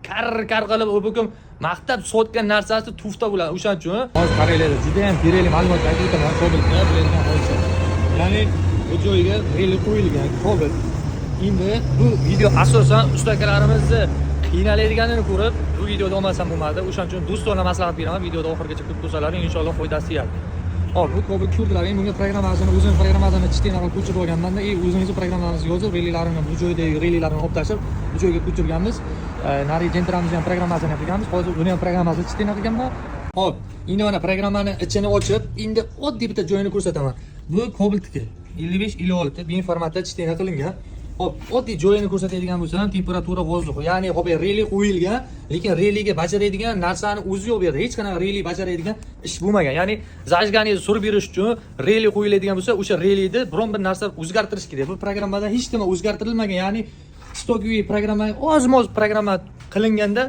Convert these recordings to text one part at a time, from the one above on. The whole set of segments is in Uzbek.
kar qilib o'bukim maqtab sotgan narsasi tufta bo'ladi. O'shaning uchun hozir qaranglar, juda ham kerakli ma'lumot aytib o'taman. Kobeltga biladigan bo'lsa. Ya'ni bu joyga reli qo'yilgan Kobelt. Endi bu video asosan ustakalarimizni qiynaladiganini ko'rib, bu videoda olmasam bo'lmadi. O'shaning uchun do'stlarga maslahat beraman. Videoda oxirigacha ko'rib ko'rsalaring, inshaalloh foydasi tegadi. Hop, bu Kobelt ko'rdilaring, bunga programmasini, o'zim programmasini chiqtirib qilib ko'chirib olganman-da. O'zingizni programmangizni yozib, relilarini bu joydagi relilarini olib tashlab, bu joyga ko'chirganmiz. Nari jentramizni ham programmasini qilganmiz. Hozir buni ham programmasini chiqtirib qilganman. Hop, endi mana programmani ichini ochib, endi oddiy bitta joyini ko'rsataman. Bu Kobeltga 55-56 bin formatda chiqtirib qilingan. Hop, oddiy joyini ko'rsatadigan bo'lsam, temperatura vozdux, ya'ni hop reli qo'yilgan, lekin religa bajaradigan narsani o'zi yo'q bu yerda. Hech qanaqa reli bajaradigan ish bo'lmagan. Ya'ni zajganizni surib berish uchun reli qo'yiladigan bo'lsa, o'sha relini biron bir narsa o'zgartirish kerak. Bu programmada hech nima o'zgartirilmagan, ya'ni stokiy programma, oz-moz programma qilinganda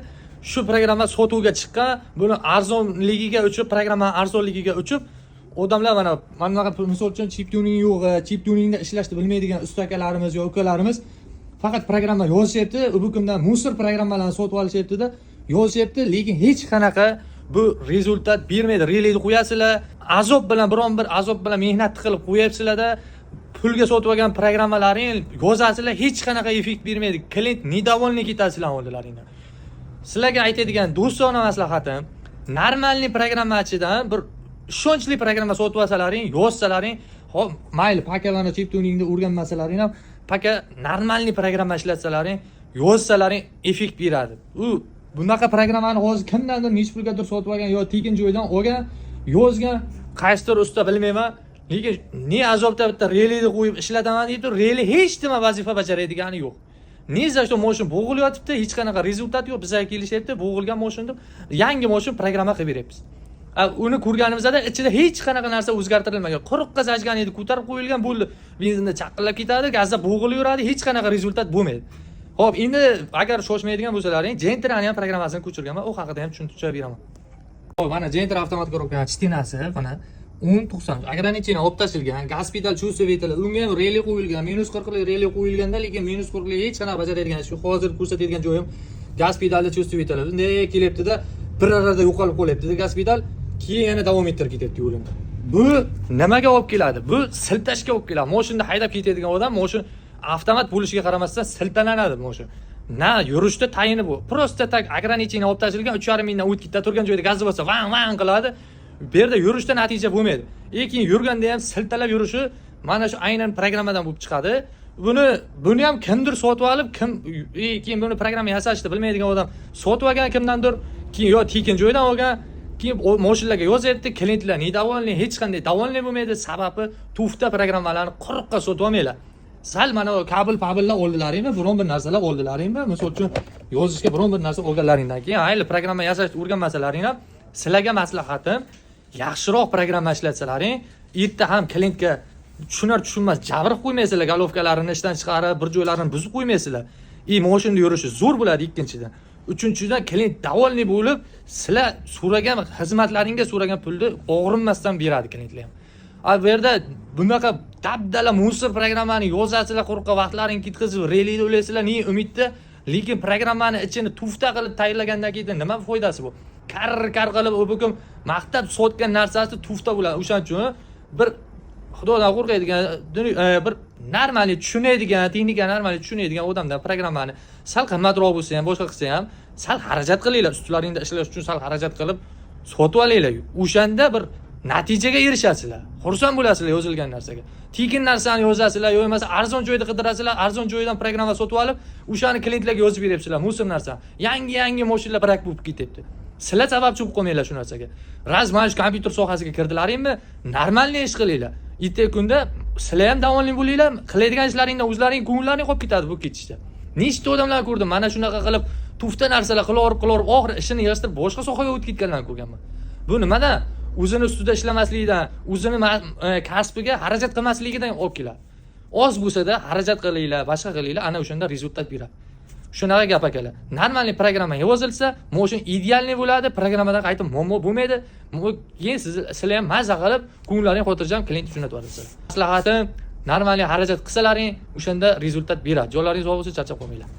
shu programma sotuvga chiqqan, buni arzonligiga uchib, programma arzonligiga uchib odamlar mana bunaqa misol uchun chip tuning yo'q, chip tuningda ishlashni bilmaydigan ustakalarimiz yoki ukalarimiz faqat programma yozishyapti, bu kundan musor programmalarni sotib olishyapti-da, yozishyapti, lekin hech qanaqa bu rezultat bermaydi. Relini qo'yasizlar, azob bilan biron bir azob bilan mehnat qilib qo'yapsizlar-da, pulga sotib olgan programmalaring yozasizlar, hech qanaqa effekt bermaydi. Klient недовольный ketasizlar oldilaringdan. Sizlarga aytadigan do'stona maslahatim, normalniy programmachidan bir ishonchli programma sotib olsalaring, yozsalaring, hop, mayli pakalarni chip tuningni o'rganmasalaring ham, paka normalniy programma ishlatsalaring, yozsalaring effekt beradi. U bunaqa programmani hozir kimdandir necha pulgadir sotib olgan yo tekin joydan olgan, yozgan, qaysidir usta bilmayman, lekin ne azobda bitta relini qo'yib ishlataman deydi, reli hech nima vazifa bajaradigani yo'q. Ne za что mashin bo'g'ilyotibdi, hech qanaqa rezultat yo'q. Bizga kelishyapti, bo'g'ilgan mashin deb yangi mashin programma qilib beryapmiz. Uni ko'rganimizda ichida hech qanaqa narsa o'zgartirilmagan. Quruqqa zajgan edi, ko'tarib qo'yilgan bo'ldi. Benzinda chaqillab ketadi, gazda bo'g'ilib yuradi, hech qanaqa rezultat bo'lmaydi. Xo'p, endi agar shoshmaydigan bo'lsalaring, Gentrani ham programmasini ko'chirganman, u haqida ham tushuntirib beraman. Xo'p, mana Gentra avtomat коробка chitinasi, mana 1090. Ограничение olib tashilgan, gaz pedal chuvsvetili, unga ham reli qo'yilgan, -40 lik reli qo'yilganda, lekin -40 lik hech qanaqa bajaradigan shu hozir ko'rsatadigan joyim gaz pedalda chuvsvetili. Bunday kelyapti-da, bir arada yo'qolib qolyapti-da gaz pedal. Keyin yana davom ettirib ketyapti yo'limda. Bu nimaga olib keladi? Bu siltashga olib keladi. Mashinada haydab ketadigan odam mashin avtomat bo'lishiga qaramasdan siltalanadi mashin. Na yurishda tayini bu. Prosta tak ограничение olib tashilgan 3,5 mingdan o'tkitda turgan joyda gazni bossa, van qiladi. Bu yerda yurishda natija bo'lmaydi. Lekin yurganda ham siltalab yurishi mana shu aynan programmadan bo'lib chiqadi. Buni ham kimdir sotib olib, keyin buni programma yasashni bilmaydigan odam sotib olgan kimdandir, keyin yo tekin joydan olgan, keyin mashinlarga yozyapti, klientlar недовольный, hech qanday довольный bo'lmaydi. Sababi tufta programmalarni quruqqa sotib olmaylar. Sal mana kabel-pabillar oldilaringmi, biron bir narsalar oldilaringmi, misol uchun yozishga biron bir narsa olganlaringdan keyin ayli programma yasashni o'rganmasalaring ham, sizlarga maslahatim, yaxshiroq programma ishlatsalaring, erta ham klientga tushunar-tushunmas jabr qo'ymaysizlar, galovkalarini ishdan chiqarib, bir joylarini buzib qo'ymaysizlar. Mashinada yurishi zo'r bo'ladi ikkinchidan. Uchinchidan klient довольный bo'lib, sizlar so'ragan xizmatlaringga so'ragan pulni og'rinmasdan beradi klientlar ham. Bu yerda bunaqa dabdala musor programmani yozasizlar, quruqqa vaqtlaring ketkazib, relini o'ylaysizlar, ne umidda, lekin programmani ichini tufta qilib tayyorlagandan keyin nima foydasi bu? Kar qilib o'bukim maqtab sotgan narsasi tufta bo'ladi. O'shaning uchun bir Xudodan qo'rqadigan, bir normalniy tushunadigan, texnika normalniy tushunadigan odamdan programmani sal qimmatroq bo'lsa ham, boshqa qilsa ham, sal xarajat qilinglar, ustlaringda ishlash uchun sal xarajat qilib sotib olinglar. O'shanda bir natijaga erishasizlar. Xursand bo'lasizlar yozilgan narsaga. Tekin narsani yozasizlar, yo'q bo'lmasa arzon joyda qidirasizlar, arzon joydan programma sotib olib, o'shani klientlarga yozib beryapsizlar, musor narsa. Yangi mashinalar brak bo'lib ketyapti. Sizlar sababchi bo'lib qolmanglar shu narsaga. Razmaj kompyuter sohasiga kirdilaringmi? Normalniy ish qilinglar. Ertaga kunda sizlar ham davomli bo'linglar, qiladigan ishlaringdan o'zlaring ko'ngillaring qolib ketadi bu ketishda. Nechta odamlar ko'rdim, mana shunaqa qilib tufta narsalar qilib, oxiri ishini yig'ishtirib boshqa sohaga o'tib ketganlarni ko'rganman. Bu nimada? O'zini ustida ishlamaslikdan, o'zini kasbiga xarajat qilmasligidan olib keladi. Oz bo'lsa-da xarajat qilinglar, boshqa qilinglar, ana o'shanda rezultat beradi. Shunaqa gap akalar. Normalniy programma yozilsa, mashin idealniy bo'ladi, programmada qaytib muammo bo'lmaydi. Keyin sizlar ham mazza qilib, ko'ngillarning xotirjam klient jo'natib olasizlar. Maslahatim, normalniy xarajat qilsalaring, o'shanda rezultat beradi. Joylaringiz sog' bo'lsa, charchab qolmanglar.